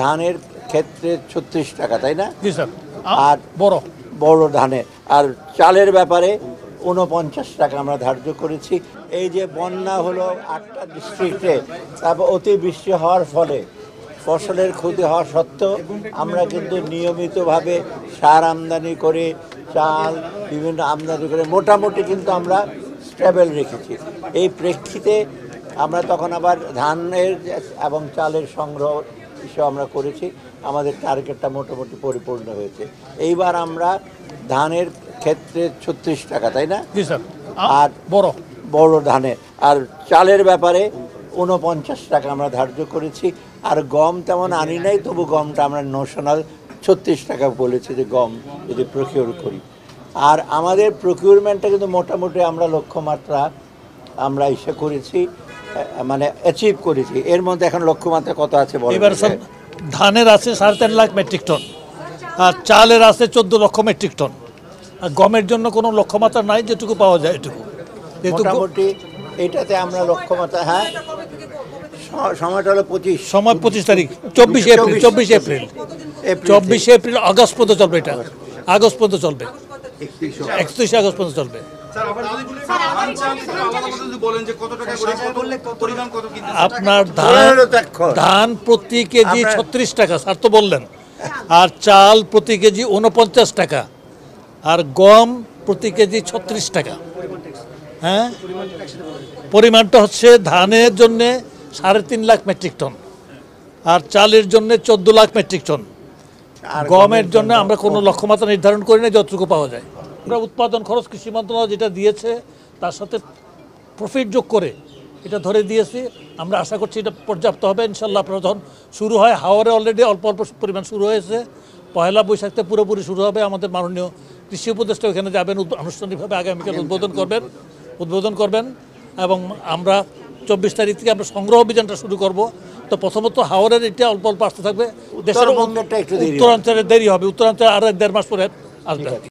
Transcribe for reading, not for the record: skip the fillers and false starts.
ধানের ক্ষেত্রে ৩৬ টাকা, তাই না? জি স্যার। আর বড় ধানে, আর চালের ব্যাপারে ৪৯ টাকা আমরা ধার্য করেছি। এই যে বন্যা হলো ৮টা ডিস্ট্রিক্টে, তারপর অতিবৃষ্টি হওয়ার ফলে ফসলের ক্ষতি হওয়া সত্ত্বেও আমরা কিন্তু নিয়মিতভাবে সার আমদানি করে, চাল বিভিন্ন আমদানি করে মোটামুটি কিন্তু আমরা স্টেবল রেখেছি। এই প্রেক্ষিতে আমরা তখন আবার ধানের এবং চালের সংগ্রহ হিসেবে আমরা করেছি। আমাদের টার্গেটটা মোটামুটি পরিপূর্ণ হয়েছে। এইবার আমরা ধানের ক্ষেত্রে ৩৬ টাকা, তাই না? জি স্যার। আর বড় ধানে, আর চালের ব্যাপারে ৪৯ টাকা আমরা ধার্য করেছি। আর গম তেমন আনি নাই, তবু গমটা আমরা নোশনাল ৩৬ টাকা বলেছি যে গম যদি প্রকিউর করি। আর আমাদের প্রকিউরমেন্টটা কিন্তু মোটামুটি আমরা লক্ষ্যমাত্রা আমরা ইসে করেছি, মানে অ্যাচিভ করেছি। এর মধ্যে এখন লক্ষ্যমাত্রা কত আছে বলেন? এবার স্যার ধানের আছে ৩.৫ লাখ মেট্রিক টন, আর চালের আছে ১৪ লক্ষ মেট্রিক টন। আর গমের জন্য কোনো লক্ষ্যমাত্রা নাই, যেটুকু পাওয়া যায় এটুকু। মোটামুটি এটাতে আমরা লক্ষ্যমাত্রা, হ্যাঁ সময়টা হলো ২৫ তারিখ, ২৪ এপ্রিল আগস্ট পর্যন্ত চলবে। এটা আগস্ট পর্যন্ত চলবে, ৩১ আগস্ট পর্যন্ত চলবে। আপনার ধান প্রতি কেজি ৩৬ টাকা স্যার তো বললেন, আর চাল প্রতি কেজি ৪৯ টাকা, আর গম প্রতি কেজি ৩৬ টাকা। হ্যাঁ, পরিমাণটা হচ্ছে ধানের জন্যে ৩.৫ লাখ মেট্রিক টন, আর চালের জন্য ১৪ লাখ মেট্রিক টন। গমের জন্য আমরা কোনো লক্ষ্যমাত্রা নির্ধারণ করি না, যতটুকু পাওয়া যায়। আমরা উৎপাদন খরচ কৃষি মন্ত্রণালয় যেটা দিয়েছে তার সাথে প্রফিট যোগ করে এটা ধরে দিয়েছি। আমরা আশা করছি এটা পর্যাপ্ত হবে ইনশাল্লাহ। আপনারা যখন শুরু হয়, হাওরে অলরেডি অল্প অল্প পরিমাণ শুরু হয়েছে, পয়লা বৈশাখ থেকে পুরোপুরি শুরু হবে। আমাদের মাননীয় কৃষি উপদেষ্টা ওখানে যাবেন, আনুষ্ঠানিকভাবে আগামীকাল উদ্বোধন করবেন এবং আমরা ২৪ তারিখ থেকে আমরা সংগ্রহ অভিযানটা শুরু করব। তো প্রথমত হাওরের এটা অল্প অল্প আসতে থাকবে, দেশের উত্তরাঞ্চলে দেরি হবে, উত্তরাঞ্চলে আর ১.৫ মাস পরে আসবে।